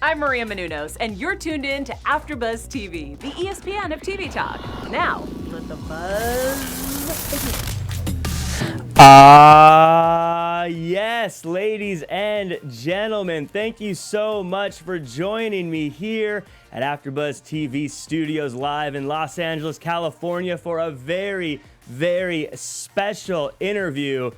I'm Maria Menounos, and you're tuned in to AfterBuzz TV, the ESPN of TV talk. Now, let the buzz begin. Yes, ladies and gentlemen, thank you so much for joining me here at AfterBuzz TV Studios live in Los Angeles, California for a very, very special interview.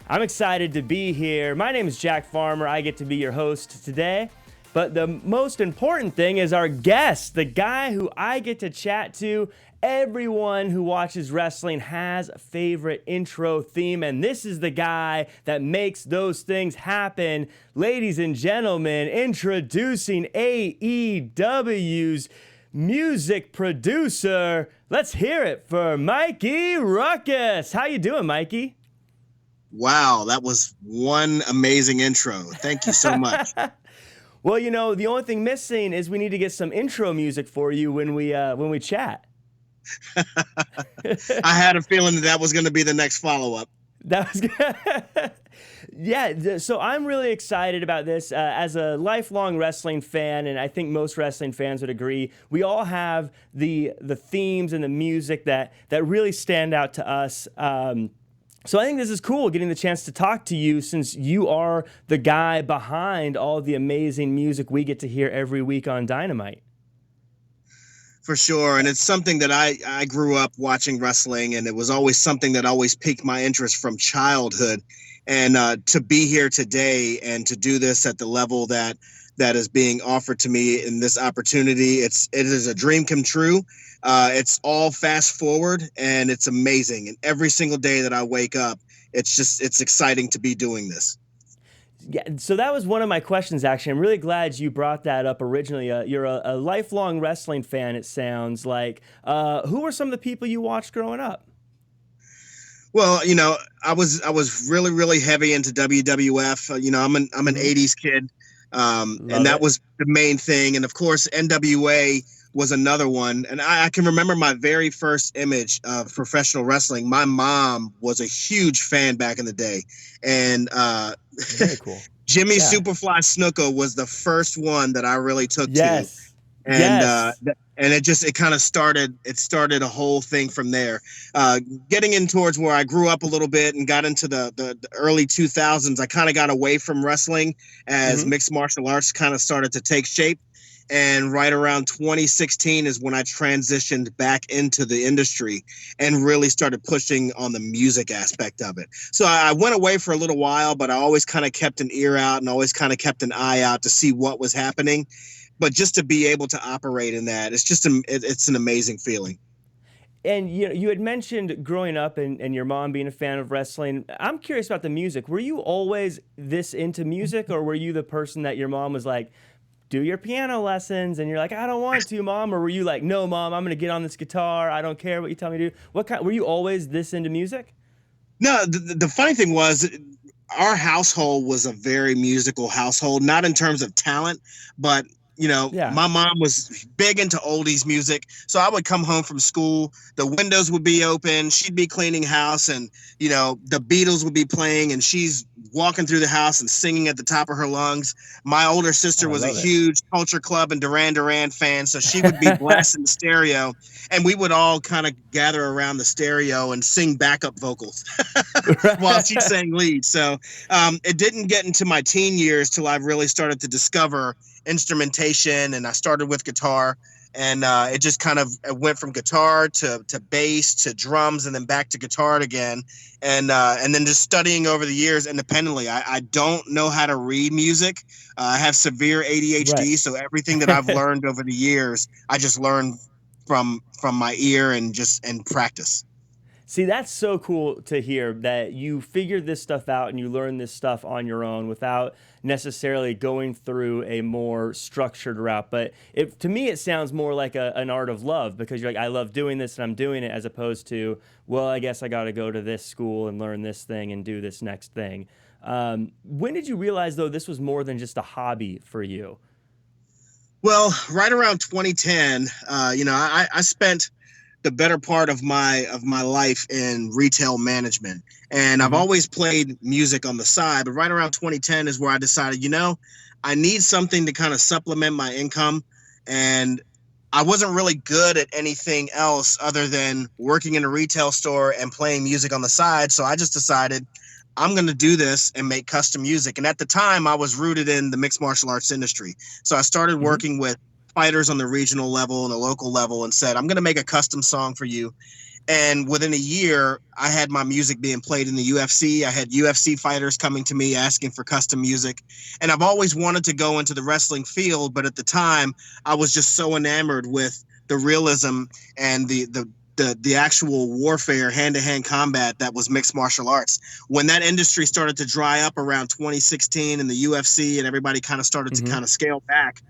I'm excited to be here. My name is Jack Farmer. I get to be your host today. But the most important thing is our guest, the guy who I get to chat to. Everyone who watches wrestling has a favorite intro theme, and this is the guy that makes those things happen. Ladies and gentlemen, introducing AEW's music producer. Let's hear it for Mikey Rukus. How you doing, Mikey? Wow, that was one amazing intro. Thank you so much. Well, you know, the only thing missing is we need to get some intro music for you when we chat. I had a feeling that was going to be the next follow-up. That was good. Yeah, so I'm really excited about this. As a lifelong wrestling fan, and I think most wrestling fans would agree, we all have the themes and the music that really stand out to us. So I think this is cool, getting the chance to talk to you since you are the guy behind all the amazing music we get to hear every week on Dynamite. For sure, and it's something that I grew up watching wrestling, and it was always something that always piqued my interest from childhood. And to be here today and to do this at the level that is being offered to me in this opportunity, it is a dream come true. It's all fast forward, and it's amazing. And every single day that I wake up, it's exciting to be doing this. Yeah, so that was one of my questions, actually. I'm really glad you brought that up originally. You're a lifelong wrestling fan, it sounds like. Who were some of the people you watched growing up? Well, you know, I was really, really heavy into WWF. You know, I'm an 80s kid, and that was the main thing. And, of course, NWA was another one. And I can remember my very first image of professional wrestling. My mom was a huge fan back in the day. And very cool. Jimmy Superfly Snuka was the first one that I really took to. And it kind of started a whole thing from there. Getting in towards where I grew up a little bit and got into the early 2000s, I kind of got away from wrestling as mixed martial arts kind of started to take shape. And right around 2016 is when I transitioned back into the industry and really started pushing on the music aspect of it. So I went away for a little while, but I always kind of kept an ear out and always kind of kept an eye out to see what was happening. But just to be able to operate in that, it's an amazing feeling. And you had mentioned growing up and your mom being a fan of wrestling. I'm curious about the music. Were you always this into music, or were you the person that your mom was like, do your piano lessons, and you're like, I don't want to, Mom? Or were you like, no, Mom, I'm going to get on this guitar. I don't care what you tell me to do. Were you always this into music? No, the funny thing was our household was a very musical household, not in terms of talent, but you know, my mom was big into oldies music. So I would come home from school, the windows would be open, she'd be cleaning house, and, you know, the Beatles would be playing, and she's walking through the house and singing at the top of her lungs. My older sister was a huge Culture Club and Duran Duran fan, so she would be blasting the stereo, and we would all kind of gather around the stereo and sing backup vocals while she sang lead. So it didn't get into my teen years till I really started to discover instrumentation, and I started with guitar, and it just kind of went from guitar to bass to drums, and then back to guitar again, and then just studying over the years independently. I don't know how to read music. I have severe ADHD, so everything that I've learned over the years, I just learned from my ear and practice. See, that's so cool to hear that you figured this stuff out and you learned this stuff on your own without necessarily going through a more structured route. But to me, it sounds more like an art of love, because you're like, I love doing this and I'm doing it, as opposed to, well, I guess I got to go to this school and learn this thing and do this next thing. When did you realize, though, this was more than just a hobby for you? Well, right around 2010, I spent the better part of my life in retail management. And I've always played music on the side, but right around 2010 is where I decided, I need something to kind of supplement my income. And I wasn't really good at anything else other than working in a retail store and playing music on the side. So I just decided I'm going to do this and make custom music. And at the time, I was rooted in the mixed martial arts industry. So I started working with fighters on the regional level and the local level and said, I'm going to make a custom song for you. And within a year, I had my music being played in the UFC. I had UFC fighters coming to me asking for custom music. And I've always wanted to go into the wrestling field, but at the time, I was just so enamored with the realism and the actual warfare, hand-to-hand combat that was mixed martial arts. When that industry started to dry up around 2016 in the UFC and everybody kind of started to kind of scale back,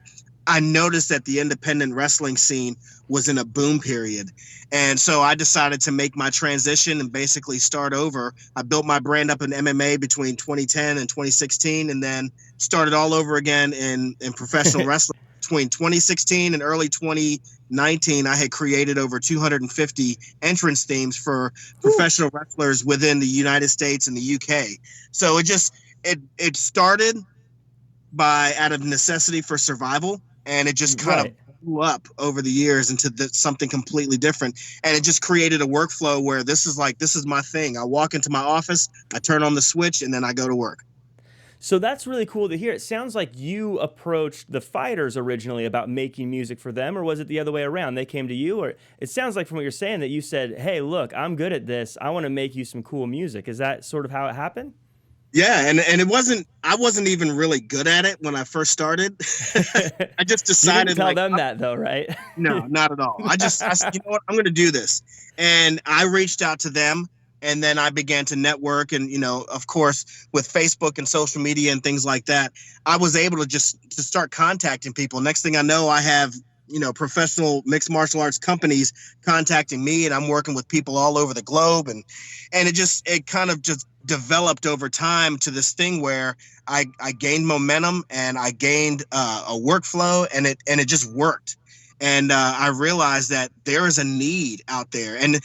I noticed that the independent wrestling scene was in a boom period. And so I decided to make my transition and basically start over. I built my brand up in MMA between 2010 and 2016, and then started all over again in professional wrestling. Between 2016 and early 2019, I had created over 250 entrance themes for professional wrestlers within the United States and the UK. So it started out of necessity for survival. And it just kind of blew up over the years into something completely different. And it just created a workflow where this is my thing. I walk into my office, I turn on the switch, and then I go to work. So that's really cool to hear. It sounds like you approached the fighters originally about making music for them, or was it the other way around? They came to you, or it sounds like from what you're saying that you said, hey, look, I'm good at this. I want to make you some cool music. Is that sort of how it happened? Yeah, and I wasn't even really good at it when I first started. I just decided. You didn't tell them that though, right? No, not at all. I said, you know what, I'm going to do this. And I reached out to them, and then I began to network. And, of course, with Facebook and social media and things like that, I was able to to start contacting people. Next thing I know, I have, professional mixed martial arts companies contacting me, and I'm working with people all over the globe. And it kind of just developed over time to this thing where I gained momentum and I gained a workflow, and it just worked. And I realized that there is a need out there. And,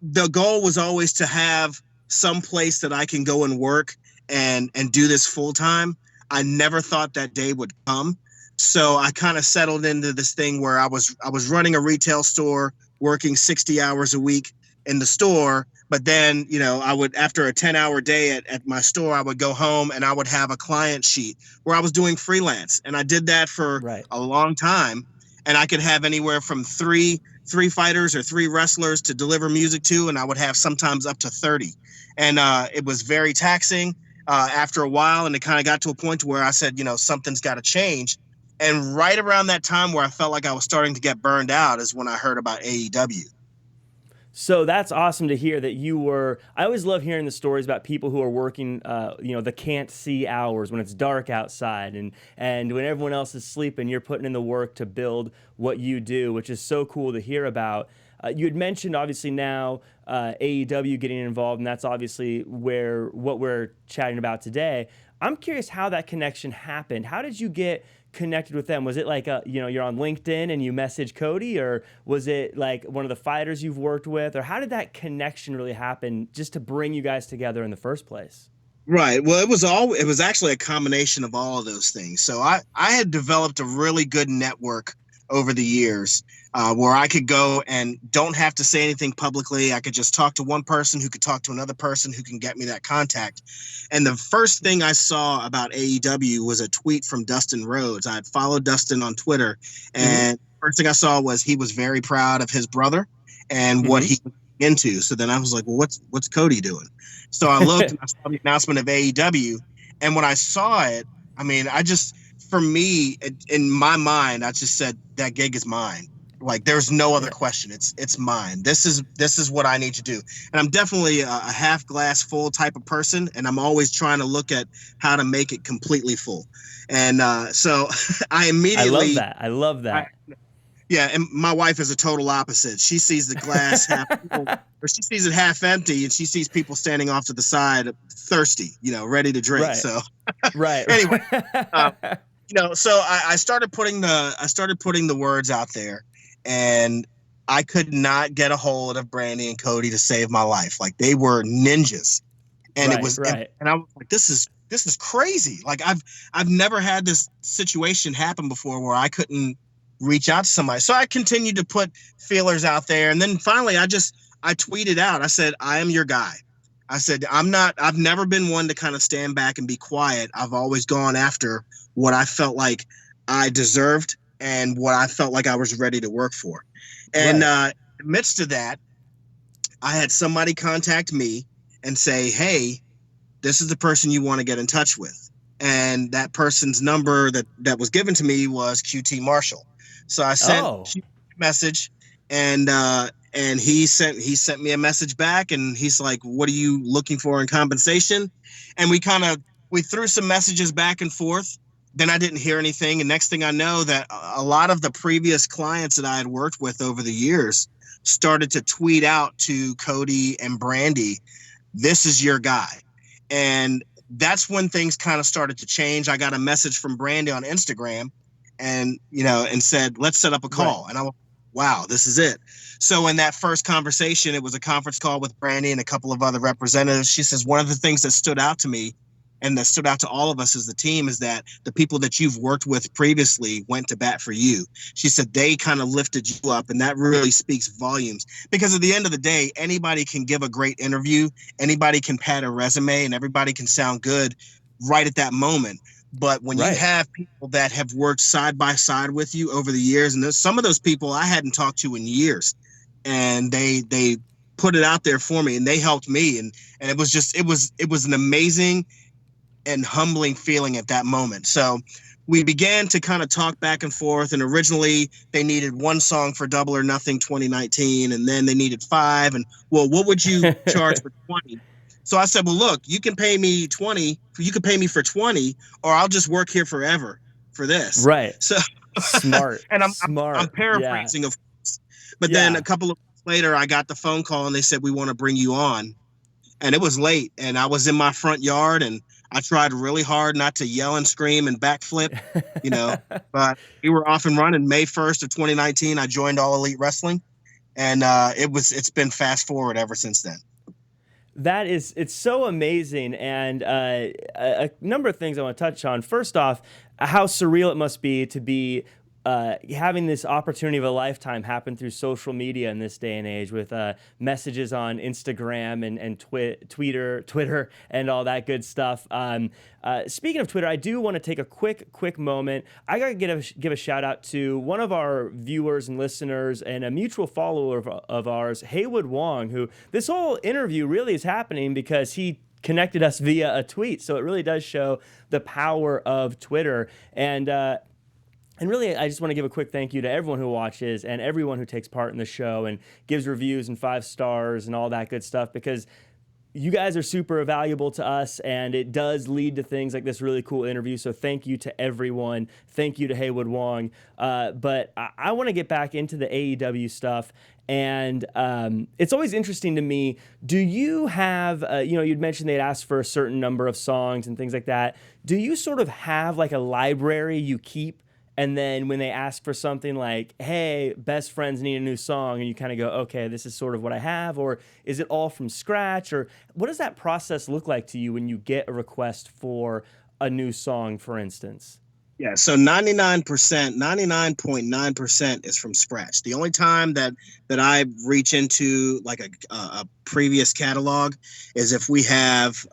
the goal was always to have some place that I can go and work and do this full time. I never thought that day would come. So I kind of settled into this thing where I was running a retail store, working 60 hours a week in the store. But then, I would, after a 10-hour day at my store, I would go home and I would have a client sheet where I was doing freelance. And I did that for a long time. And I could have anywhere from three fighters or 3 wrestlers to deliver music to, and I would have sometimes up to 30. And it was very taxing after a while. And it kind of got to a point where I said, something's got to change. And right around that time where I felt like I was starting to get burned out is when I heard about AEW. So that's awesome to hear that you were. I always love hearing the stories about people who are working, the can't see hours when it's dark outside and when everyone else is sleeping, you're putting in the work to build what you do, which is so cool to hear about. You had mentioned obviously now AEW getting involved, and that's obviously what we're chatting about today. I'm curious how that connection happened. How did you get connected with them? Was it like you're on LinkedIn and you message Cody, or was it like one of the fighters you've worked with, or how did that connection really happen just to bring you guys together in the first place? Right. Well, it was actually a combination of all of those things. So I had developed a really good network over the years where I could go and don't have to say anything publicly. I could just talk to one person who could talk to another person who can get me that contact. And the first thing I saw about AEW was a tweet from Dustin Rhodes. I had followed Dustin on Twitter, and first thing I saw was he was very proud of his brother and what he was into. So then I was like, well, what's Cody doing? So I looked and I saw the announcement of AEW. And when I saw it, I mean, for me, in my mind, I just said that gig is mine. Like, there's no other question. It's mine. This is what I need to do. And I'm definitely a half glass full type of person. And I'm always trying to look at how to make it completely full. And so I immediately. I love that. And my wife is a total opposite. She sees the glass half full, or she sees it half empty, and she sees people standing off to the side, thirsty, ready to drink. Right. So, right. Anyway, so I started putting the words out there, and I could not get a hold of Brandy and Cody to save my life. Like, they were ninjas, and it was, and I was like, this this is crazy. Like I've never had this situation happen before where I couldn't reach out to somebody. So I continued to put feelers out there. And then finally I tweeted out, I said, I am your guy. I said, I've never been one to kind of stand back and be quiet. I've always gone after what I felt like I deserved and what I felt like I was ready to work for. And in the midst of that, I had somebody contact me and say, hey, this is the person you want to get in touch with. And that person's number that was given to me was QT Marshall. So I sent a message, and he sent me a message back, and he's like, what are you looking for in compensation? And we threw some messages back and forth. Then I didn't hear anything. And next thing I know, that a lot of the previous clients that I had worked with over the years started to tweet out to Cody and Brandy, this is your guy. And that's when things kind of started to change. I got a message from Brandy on Instagram and said, let's set up a call. Right. And I was, wow, this is it. So in that first conversation, it was a conference call with Brandy and a couple of other representatives. She says, one of the things that stood out to me and that stood out to all of us as the team is that the people that you've worked with previously went to bat for you. She said they kind of lifted you up, and that really speaks volumes. Because at the end of the day, anybody can give a great interview, anybody can pad a resume, and everybody can sound good right at that moment. But when you have people that have worked side by side with you over the years, and some of those people I hadn't talked to in years, and they put it out there for me, and they helped me, and it was an amazing and humbling feeling at that moment. So we began to kind of talk back and forth, and originally they needed one song for Double or Nothing 2019, and then they needed 5, and well, what would you charge for 20? So I said, well, look, you can pay me 20, you can pay me for 20, or I'll just work here forever for this. Right. So smart. And I'm smart. paraphrasing, of course. But then a couple of weeks later, I got the phone call and they said, we want to bring you on. And it was late, and I was in my front yard, and I tried really hard not to yell and scream and backflip, but we were off and running. May 1st of 2019, I joined All Elite Wrestling, and it's been fast forward ever since then. It's so amazing. And a number of things I want to touch on. First off, how surreal it must be to be having this opportunity of a lifetime happen through social media in this day and age with messages on Instagram and Twitter and all that good stuff. Speaking of Twitter, I do want to take a quick moment. I got to give a shout out to one of our viewers and listeners and a mutual follower of ours, Haywood Wong, who this whole interview really is happening because he connected us via a tweet. So it really does show the power of Twitter. And really, I just want to give a quick thank you to everyone who watches and everyone who takes part in the show and gives reviews and 5 stars and all that good stuff, because you guys are super valuable to us, and it does lead to things like this really cool interview. So thank you to everyone. Thank you to Haywood Wong. But I want to get back into the AEW stuff. And it's always interesting to me. Do you have, you'd mentioned they'd asked for a certain number of songs and things like that. Do you sort of have like a library you keep? And then when they ask for something like, hey, best friends need a new song, and you kind of go, okay, this is sort of what I have, or is it all from scratch? Or what does that process look like to you when you get a request for a new song, for instance? Yeah, so 99.9% is from scratch. The only time that I reach into like a previous catalog is if we have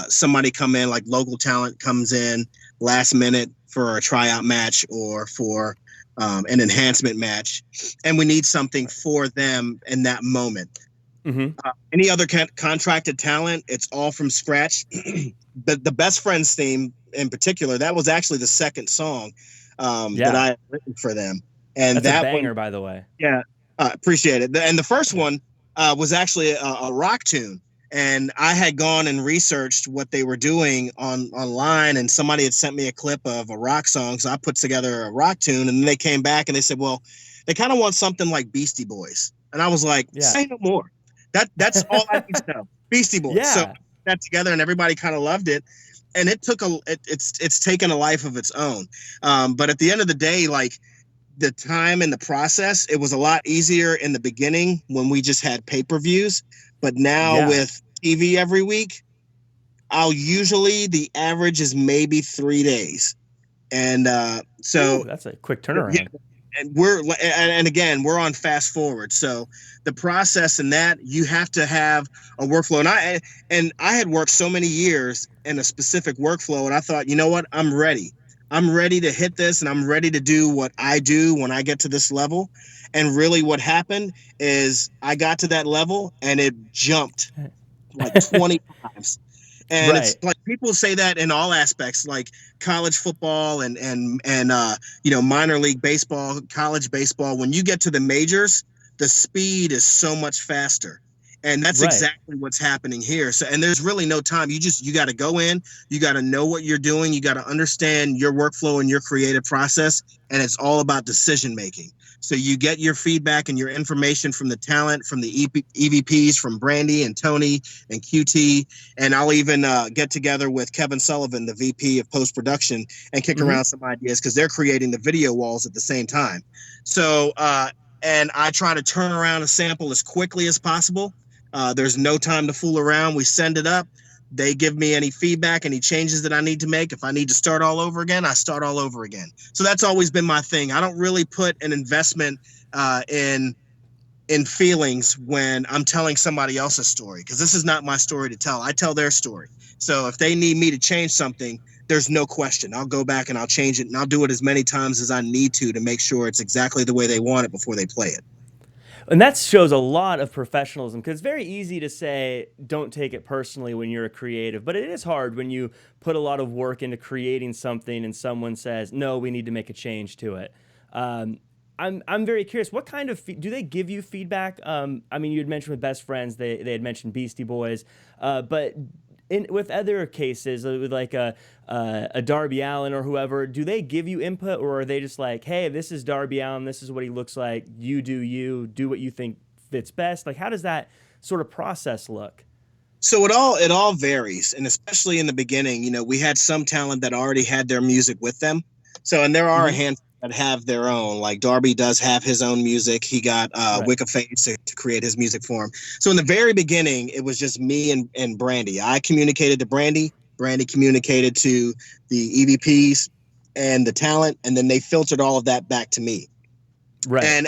somebody come in, like local talent comes in last minute for a tryout match or for an enhancement match, and we need something for them in that moment. Mm-hmm. Any other contracted talent, it's all from scratch. The Best Friends theme in particular, that was actually the second song that I had written for them. And that's that a banger, one, by the way. Yeah, appreciate it. And the first one was actually a rock tune. And I had gone and researched what they were doing online, and somebody had sent me a clip of a rock song. So I put together a rock tune, and then they came back and they said, well, they kind of want something like Beastie Boys. And I was like, say no more. That's all I need to know. Beastie Boys. Yeah. So that together, and everybody kind of loved it. And it took it's taken a life of its own. But at the end of the day, like the time and the process, it was a lot easier in the beginning when we just had pay-per-views. But now with TV every week, I'll usually, the average is maybe 3 days. And so ooh, that's a quick turnaround. Yeah, and again, we're on fast forward. So the process in that, you have to have a workflow. And I had worked so many years in a specific workflow, and I thought, you know what, I'm ready. I'm ready to hit this, and I'm ready to do what I do when I get to this level. And really what happened is I got to that level and it jumped like 20 times. And It's like people say that in all aspects, like college football and minor league baseball, college baseball. When you get to the majors, the speed is so much faster. And that's exactly what's happening here. So, and there's really no time. You got to go in, you got to know what you're doing. You got to understand your workflow and your creative process. And it's all about decision making. So you get your feedback and your information from the talent, from the EVPs, from Brandy and Tony and QT. And I'll even get together with Kevin Sullivan, the VP of post-production, and kick around some ideas because they're creating the video walls at the same time. So, and I try to turn around a sample as quickly as possible. There's no time to fool around. We send it up. They give me any feedback, any changes that I need to make. If I need to start all over again, I start all over again. So that's always been my thing. I don't really put an investment in feelings when I'm telling somebody else's story, because this is not my story to tell. I tell their story. So if they need me to change something, there's no question. I'll go back and I'll change it, and I'll do it as many times as I need to make sure it's exactly the way they want it before they play it. And that shows a lot of professionalism, because it's very easy to say, don't take it personally when you're a creative, but it is hard when you put a lot of work into creating something and someone says, no, we need to make a change to it. I'm very curious, what kind of, do they give you feedback? I mean, you had mentioned with Best Friends, they had mentioned Beastie Boys, but with other cases, with like a Darby Allin or whoever, do they give you input, or are they just like, hey, this is Darby Allin, this is what he looks like, you do what you think fits best? Like, how does that sort of process look? So it all varies, and especially in the beginning, we had some talent that already had their music with them. So, and there are a handful that have their own. Like Darby does have his own music. He got Wicca Face to create his music for him. So in the very beginning, it was just me and Brandy. I communicated to Brandy. Brandy communicated to the EVPs and the talent, and then they filtered all of that back to me. Right. And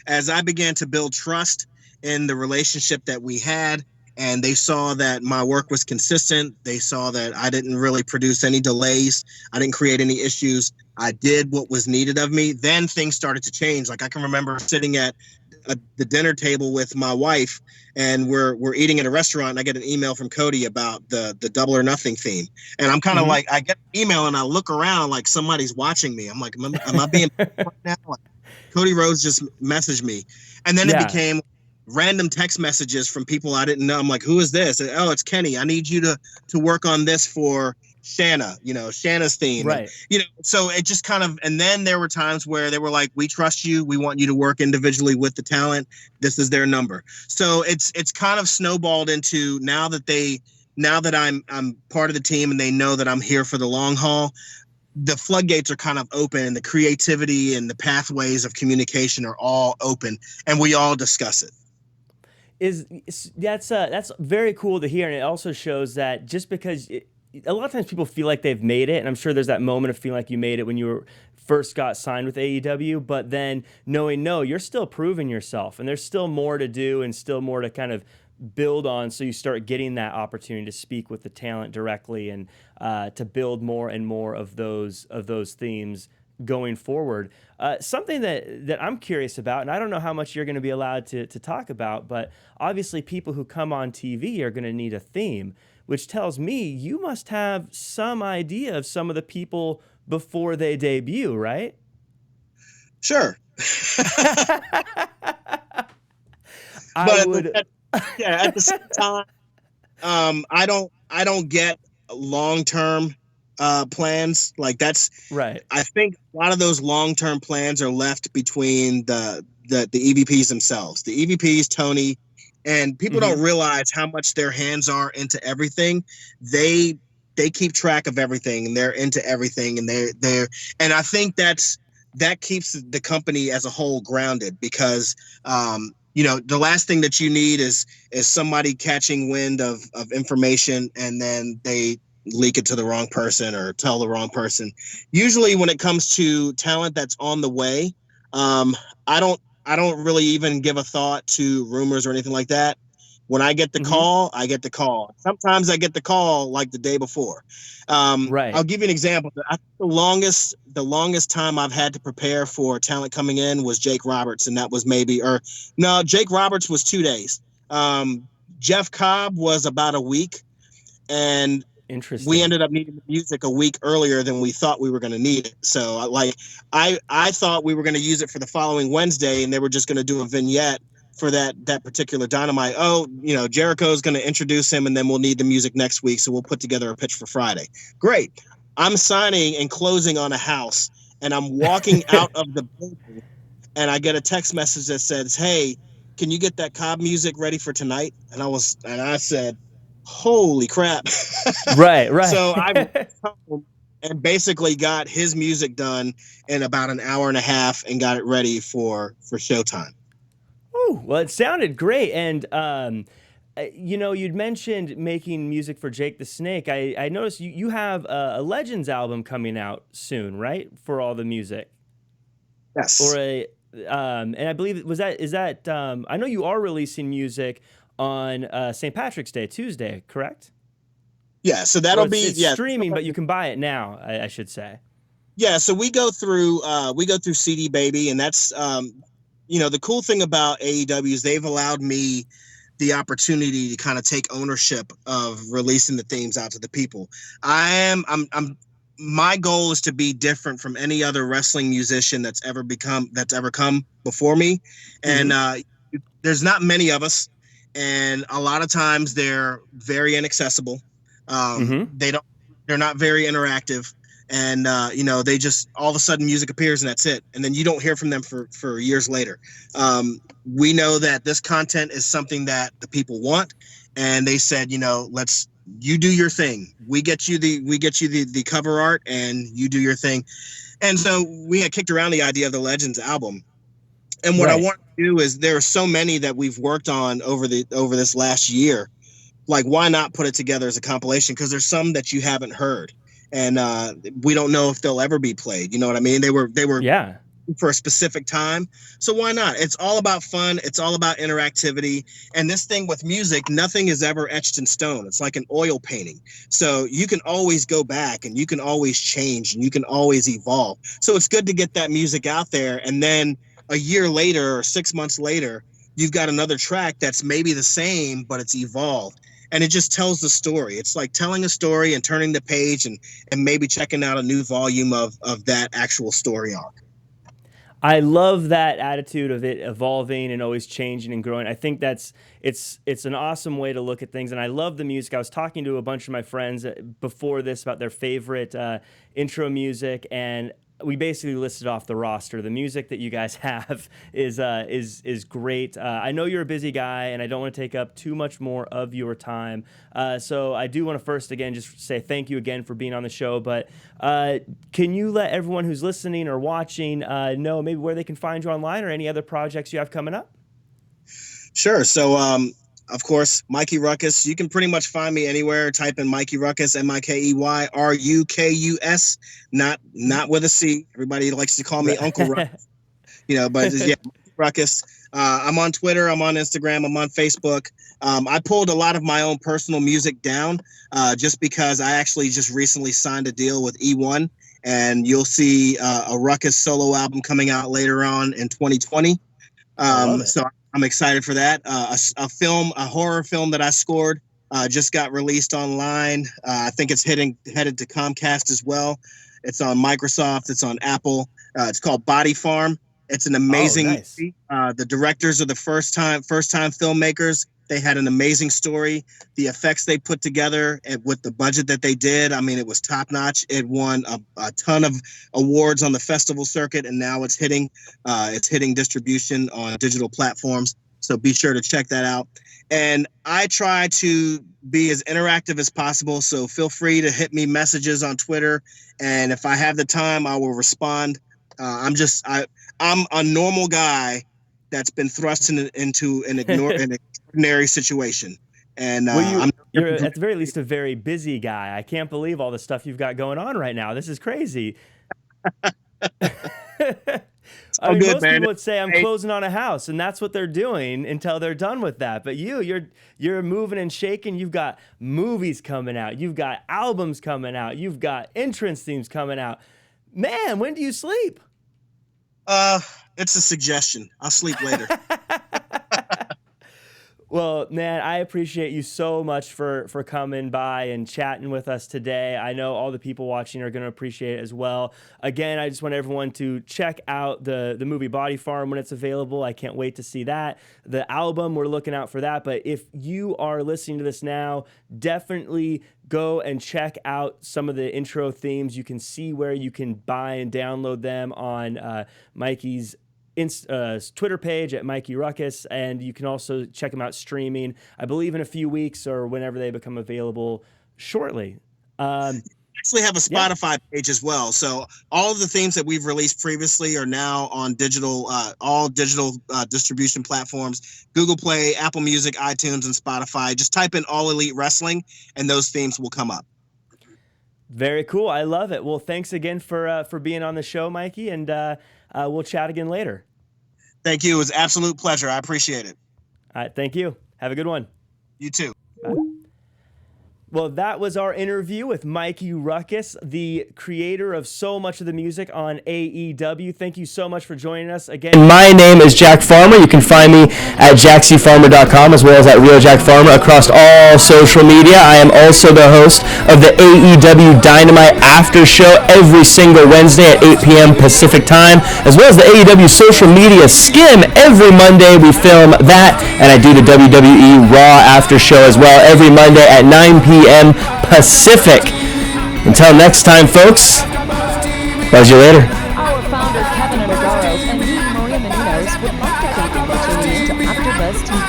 as I began to build trust in the relationship that we had, and they saw that my work was consistent, they saw that I didn't really produce any delays, I didn't create any issues, I did what was needed of me, then things started to change. Like I can remember sitting at the dinner table with my wife, and we're eating at a restaurant, and I get an email from Cody about the Double or Nothing theme. And I'm kind of like, I get an email and I look around like somebody's watching me. I'm like, am I being right now? Like, Cody Rhodes just messaged me. And then it became random text messages from people I didn't know. I'm like, who is this? And, oh, it's Kenny. I need you to work on this for Shanna, Shanna's theme. Right. And, so it just kind of, and then there were times where they were like, we trust you. We want you to work individually with the talent. This is their number. So it's kind of snowballed into now that I'm part of the team and they know that I'm here for the long haul, the floodgates are kind of open, and the creativity and the pathways of communication are all open, and we all discuss it. That's very cool to hear, and it also shows that just because a lot of times people feel like they've made it, and I'm sure there's that moment of feeling like you made it when you first got signed with AEW, but then knowing, no, you're still proving yourself, and there's still more to do and still more to kind of build on, so you start getting that opportunity to speak with the talent directly and to build more and more of those themes going forward. Something that I'm curious about, and I don't know how much you're going to be allowed to talk about, but obviously people who come on TV are going to need a theme, which tells me you must have some idea of some of the people before they debut, right? Sure. At the same time, I don't get long-term plans. Like that's right. I think a lot of those long-term plans are left between the EVPs themselves, the EVPs, Tony, and people don't realize how much their hands are into everything. They keep track of everything, and they're into everything, and they're I think that keeps the company as a whole grounded, because the last thing that you need is somebody catching wind of information and then they leak it to the wrong person or tell the wrong person. Usually when it comes to talent that's on the way, I don't really even give a thought to rumors or anything like that. When I get the call, I get the call. Sometimes I get the call like the day before. Right. I'll give you an example. I think the longest time I've had to prepare for talent coming in was Jake Roberts, and that was Jake Roberts was 2 days. Jeff Cobb was about a week, and we ended up needing the music a week earlier than we thought we were going to need it. So I thought we were going to use it for the following Wednesday, and they were just going to do a vignette for that particular Dynamite. Oh, Jericho's going to introduce him, and then we'll need the music next week, so we'll put together a pitch for Friday. Great. I'm signing and closing on a house, and I'm walking out of the building, and I get a text message that says, "Hey, can you get that Cobb music ready for tonight?" And I said, "Holy crap!" Right. So I went home and basically got his music done in about an hour and a half and got it ready for showtime. Oh, well, it sounded great. And, you'd mentioned making music for Jake the Snake. I noticed you have a Legends album coming out soon, right? For all the music. Yes. Or and I believe, I know you are releasing music on St. Patrick's Day, Tuesday, correct? Yeah, so that'll be streaming, but you can buy it now, I should say. Yeah, so we go through CD Baby, and that's the cool thing about AEW is they've allowed me the opportunity to kind of take ownership of releasing the themes out to the people. My goal is to be different from any other wrestling musician that's ever come before me. And there's not many of us, and a lot of times they're very inaccessible. They're not very interactive. And, they just all of a sudden music appears and that's it. And then you don't hear from them for years later. We know that this content is something that the people want. And they said, you do your thing. We get you the cover art and you do your thing. And so we had kicked around the idea of the Legends album. And what I want to do is there are so many that we've worked on over this last year. Like, why not put it together as a compilation? Because there's some that you haven't heard. And we don't know if they'll ever be played. You know what I mean? They were for a specific time. So why not? It's all about fun. It's all about interactivity. And this thing with music, nothing is ever etched in stone. It's like an oil painting. So you can always go back and you can always change and you can always evolve. So it's good to get that music out there. And then a year later or 6 months later, you've got another track that's maybe the same, but it's evolved. And it just tells the story. It's like telling a story and turning the page and maybe checking out a new volume of that actual story arc. I love that attitude of it evolving and always changing and growing. I think it's an awesome way to look at things. And I love the music. I was talking to a bunch of my friends before this about their favorite intro music, and we basically listed off the roster. The music that you guys have is great. I know you're a busy guy, and I don't want to take up too much more of your time. So I do want to first, again, just say thank you again for being on the show. But can you let everyone who's listening or watching know maybe where they can find you online or any other projects you have coming up? Sure. So, of course, Mikey Rukus. You can pretty much find me anywhere. Type in Mikey Rukus, MikeyRukus, not with a C. Everybody likes to call me Uncle Rukus. But yeah, Rukus. I'm on Twitter. I'm on Instagram. I'm on Facebook. I pulled a lot of my own personal music down just because I actually just recently signed a deal with E1, and you'll see a Rukus solo album coming out later on in 2020. So I'm excited for that. A horror film that I scored, just got released online. I think it's headed to Comcast as well. It's on Microsoft. It's on Apple. It's called Body Farm. It's an amazing movie. The directors are the first time filmmakers. They had an amazing story. The effects they put together and with the budget that they did, I mean, it was top notch. It won a ton of awards on the festival circuit, and now it's hitting distribution on digital platforms. So be sure to check that out. And I try to be as interactive as possible. So feel free to hit me messages on Twitter, and if I have the time, I will respond. I'm a normal guy that's been thrust into an extraordinary situation. And you're at the very least a very busy guy. I can't believe all the stuff you've got going on right now. This is crazy. I mean, most people would say I'm closing on a house, and that's what they're doing until they're done with that. But you're moving and shaking. You've got movies coming out. You've got albums coming out. You've got entrance themes coming out. Man, when do you sleep? It's a suggestion. I'll sleep later. Well, man, I appreciate you so much for coming by and chatting with us today. I know all the people watching are going to appreciate it as well. Again, I just want everyone to check out the movie Body Farm when it's available. I can't wait to see that. The album, we're looking out for that. But if you are listening to this now, definitely go and check out some of the intro themes. You can see where you can buy and download them on Mikey's Twitter page at Mikey Rukus, and you can also check them out streaming, I believe, in a few weeks or whenever they become available shortly. Actually have a Spotify page as well. So all of the themes that we've released previously are now on all digital distribution platforms: Google Play, Apple Music, iTunes, and Spotify. Just type in All Elite Wrestling and those themes will come up. Very cool. I love it. Well, thanks again for being on the show, Mikey, and we'll chat again later. Thank you. It was an absolute pleasure. I appreciate it. All right. Thank you. Have a good one. You too. Bye. Well, that was our interview with Mikey Rukus, the creator of so much of the music on AEW. Thank you so much for joining us again. My name is Jack Farmer. You can find me at jackcfarmer.com as well as at Real Jack Farmer across all social media. I am also the host of the AEW Dynamite After Show every single Wednesday at 8 p.m. Pacific Time, as well as the AEW Social Media Skim. Every Monday we film that, and I do the WWE Raw After Show as well every Monday at 9 p.m. Pacific. Until next time, folks, buzz you later. Our founder, Keven Undergaro, and me, Maria Menounos, would like to thank you for tuning in to AfterBuzz TV.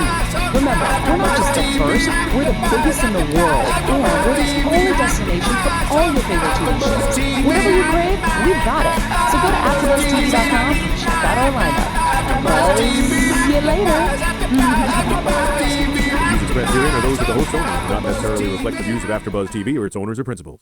Remember, we're not just the first, we're the biggest in the world, and we're the only destination for all your favorite TV shows. Whatever you crave, we've got it. So go to AfterBuzzTV.com and check out our lineup. Buzz you later. Views expressed herein are those of the host only, do not necessarily reflect the views of AfterBuzz TV or its owners or principals.